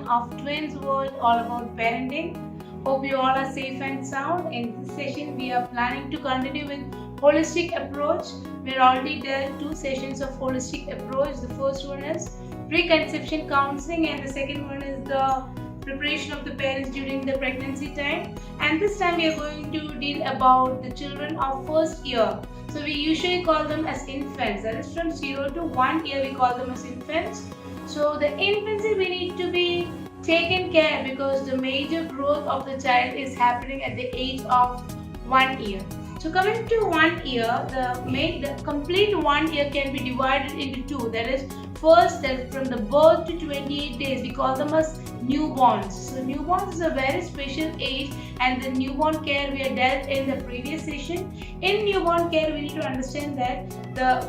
of Twins World all about parenting. Hope you all are safe and sound. In this session, we are planning to continue with holistic approach. We already did 2 sessions of holistic approach. The first one is preconception counseling and the second one is the preparation of the parents during the pregnancy time. And this time we are going to deal about the children of first year. So we usually call them as infants. That is from 0 to 1 year we call them as infants. So the infancy we need to be taken care because the major growth of the child is happening at the age of 1 year. So coming to 1 year, the complete 1 year can be divided into 2. That is, first that is from the birth to 28 days. We call them as newborns. So newborns is a very special age, and the newborn care we had dealt in the previous session. In newborn care, we need to understand that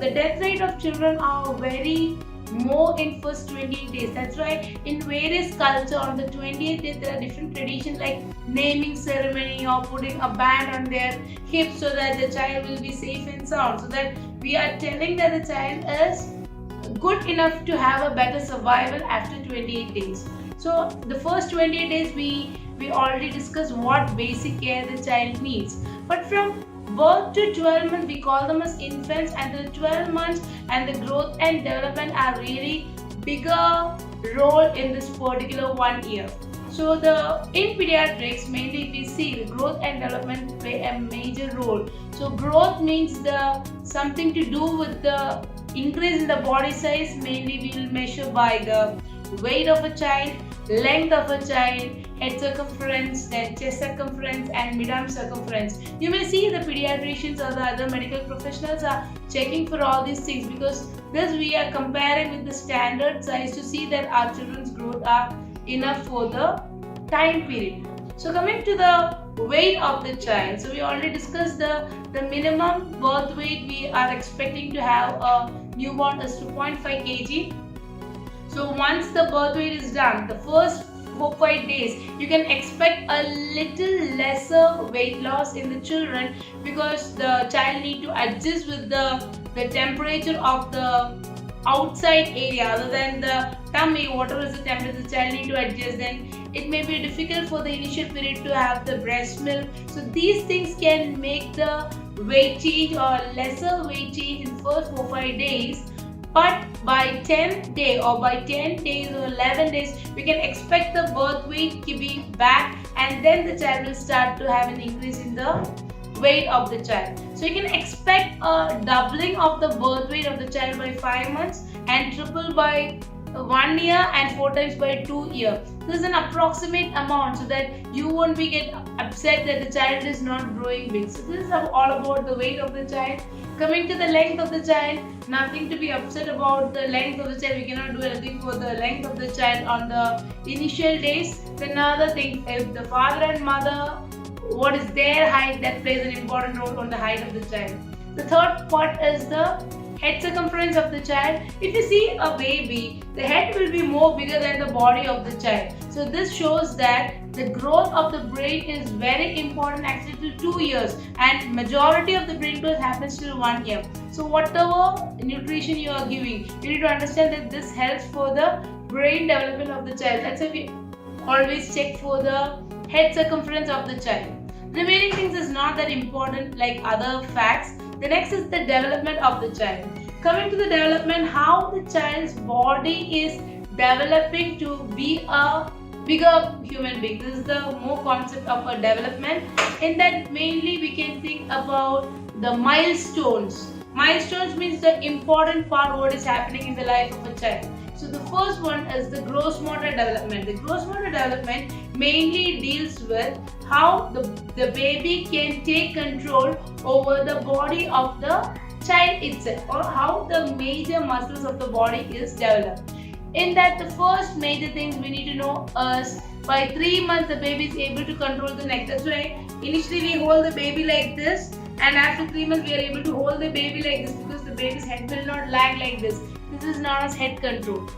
the death rate of children are very more in first 28 days. That's why in various culture on the 28th day there are different traditions like naming ceremony or putting a band on their hips so that the child will be safe and sound. So that we are telling that the child is good enough to have a better survival after 28 days. So the first 28 days we already discussed what basic care the child needs. But from birth to 12 months we call them as infants, and the 12 months and the growth and development are really bigger role in this particular 1 year. So in pediatrics mainly we see the growth and development play a major role. So growth means something to do with the increase in the body size. Mainly we will measure by the weight of a child, length of a child, head circumference, then chest circumference and mid-arm circumference. You may see the pediatricians or the other medical professionals are checking for all these things because this we are comparing with the standard size to see that our children's growth are enough for the time period. So coming to the weight of the child, so we already discussed the minimum birth weight we are expecting to have a newborn is 2.5 kg. So once the birth weight is done, the first 4-5 days, you can expect a little lesser weight loss in the children because the child need to adjust with the temperature of the outside area other than the tummy. Whatever is the temperature, the child need to adjust. Then it may be difficult for the initial period to have the breast milk. So these things can make the weight change or lesser weight change in first 4-5 days. But by 10th day or by 10 days or 11 days, we can expect the birth weight to be back, and then the child will start to have an increase in the weight of the child. So you can expect a doubling of the birth weight of the child by 5 months and triple by 1 year and 4 times by 2 years. This is an approximate amount so that you won't be get upset that the child is not growing big. So this is all about the weight of the child. Coming to the length of the child, nothing to be upset about the length of the child. We cannot do anything for the length of the child on the initial days. Then another thing, if the father and mother, what is their height, that plays an important role on the height of the child. The third part is the head circumference of the child. If you see a baby, the head will be more bigger than the body of the child. So this shows that the growth of the brain is very important actually till 2 years, and majority of the brain growth happens till 1 year. So whatever nutrition you are giving, you need to understand that this helps for the brain development of the child. That's why we always check for the head circumference of the child. Remaining things is not that important like other facts. The next is the development of the child. Coming to the development, how the child's body is developing to be a bigger human being. This is the more concept of a development. In that mainly we can think about the milestones. Milestones means the important part what is happening in the life of a child. So the first one is the gross motor development. The gross motor development mainly deals with how the baby can take control over the body of the child itself, or how the major muscles of the body is developed. In that, the first major things we need to know is by 3 months the baby is able to control the neck. That's why initially we hold the baby like this, and after 3 months we are able to hold the baby like this because the baby's head will not lag like this. This is known as head control.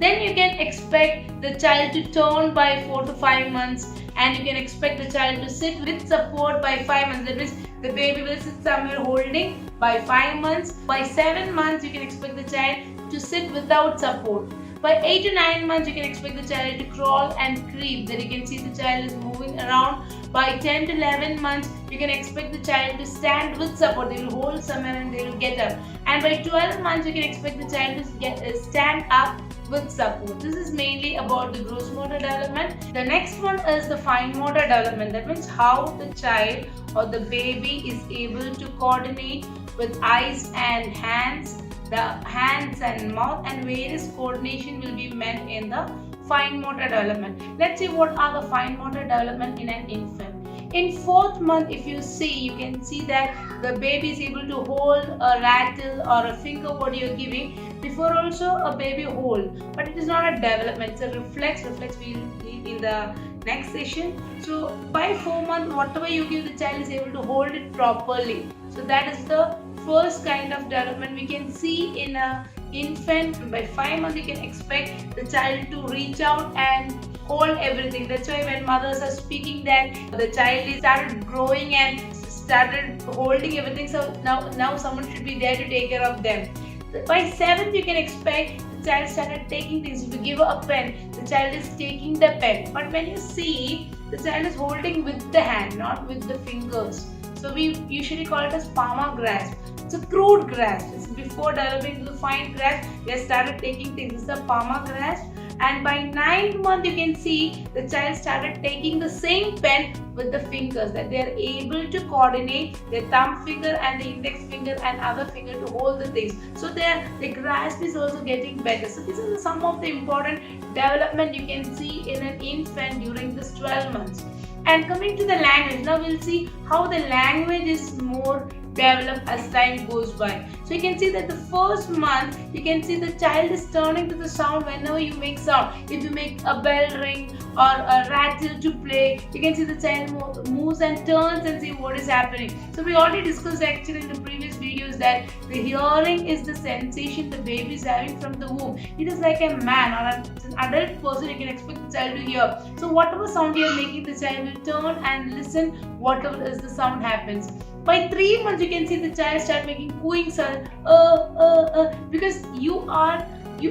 Then you can expect the child to turn by 4 to 5 months, and you can expect the child to sit with support by 5 months. That means the baby will sit somewhere holding by 5 months. By 7 months, you can expect the child to sit without support. By 8 to 9 months, you can expect the child to crawl and creep. That you can see the child is moving around. By 10 to 11 months, you can expect the child to stand with support. They will hold somewhere and they will get up. And by 12 months, you can expect the child to stand up with support. This is mainly about the gross motor development. The next one is the fine motor development. That means how the child or the baby is able to coordinate with eyes and hands, the hands and mouth, and various coordination will be met in the fine motor development. Let's see what are the fine motor development in an infant. In 4th month, if you see, you can see that the baby is able to hold a rattle or a finger what you are giving. Before also a baby hold, but it is not a development, it's a reflex. Reflex we will see in the next session. So by 4 months, whatever you give, the child is able to hold it properly. So that is the first kind of development we can see in a infant. By 5 months, you can expect the child to reach out and hold everything. That's why when mothers are speaking that the child is started growing and started holding everything, so now someone should be there to take care of them. By 7th, you can expect the child started taking things. If you give her a pen, the child is taking the pen. But when you see, the child is holding with the hand, not with the fingers. So we usually call it as palmar grasp. It's a crude grasp. It's before developing to the fine grasp, they started taking things. It's a palmar grasp. And by 9th month, you can see the child started taking the same pen with the fingers, that they are able to coordinate their thumb finger and the index finger and other finger to hold the things. So the grasp is also getting better. So these are some of the important development you can see in an infant during this 12 months. And coming to the language, now we'll see how the language is more developed as time goes by. So you can see that the first month, you can see the child is turning to the sound whenever you make sound. If you make a bell ring or a rattle to play, you can see the child moves and turns and see what is happening. So we already discussed actually in the previous videos that the hearing is the sensation the baby is having from the womb. It is like a man or an adult person, you can expect the child to hear. So whatever sound you are making, the child will turn and listen whatever is the sound happens. By 3 months, you can see the child start making cooing sound, because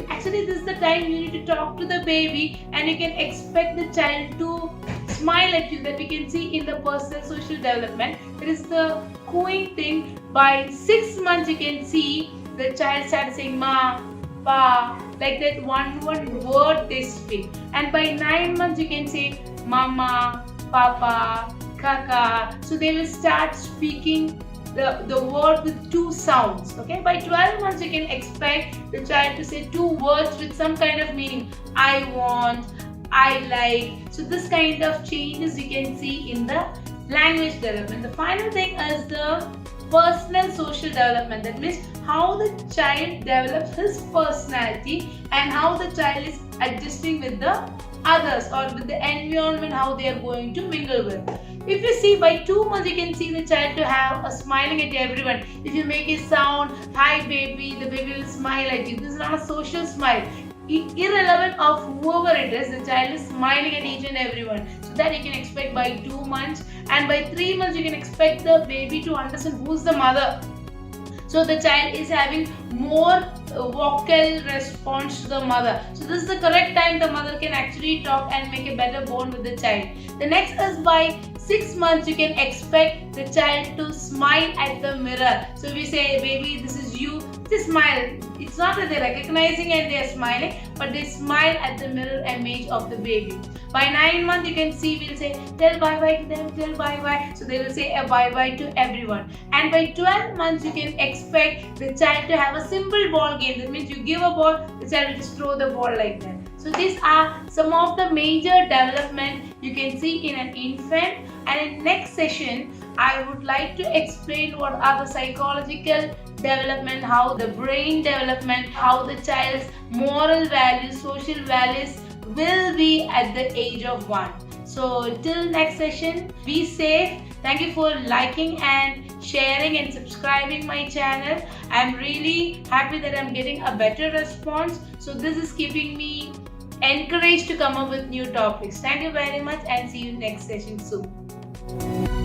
actually this is the time you need to talk to the baby, and you can expect the child to smile at you. That we can see in the personal social development. There is the cooing thing. By 6 months, you can see the child starts saying ma, pa, like that one word they speak. And by 9 months, you can say mama, papa, kaka. So they will start speaking the word with 2 sounds. Okay, by 12 months, you can expect the child to say 2 words with some kind of meaning. I want, I like. So this kind of changes you can see in the language development. The final thing is the personal social development. That means how the child develops his personality and how the child is adjusting with the others or with the environment, how they are going to mingle with. If you see, by 2 months, you can see the child to have a smiling at everyone. If you make a sound, hi baby, the baby will smile at you. This is not a social smile. Irrelevant of whoever it is, the child is smiling at each and everyone. So that you can expect by 2 months. And by 3 months, you can expect the baby to understand who's the mother. So the child is having more vocal response to the mother. So this is the correct time the mother can actually talk and make a better bond with the child. The next is by 6 months, you can expect the child to smile at the mirror. So if we say, baby, this is you, they smile. It's not that they're recognizing and they're smiling, but they smile at the mirror image of the baby. By 9 months, you can see, we'll say, tell bye-bye to them, tell bye-bye. So they will say a bye-bye to everyone. And by 12 months, you can expect the child to have a simple ball game. That means you give a ball, the child will just throw the ball like that. So these are some of the major development you can see in an infant. And in next session, I would like to explain what are the psychological development, how the brain development, how the child's moral values, social values will be at the age of 1. So till next session, be safe. Thank you for liking and sharing and subscribing my channel. I'm really happy that I'm getting a better response. So this is keeping me encouraged to come up with new topics. Thank you very much and see you next session soon.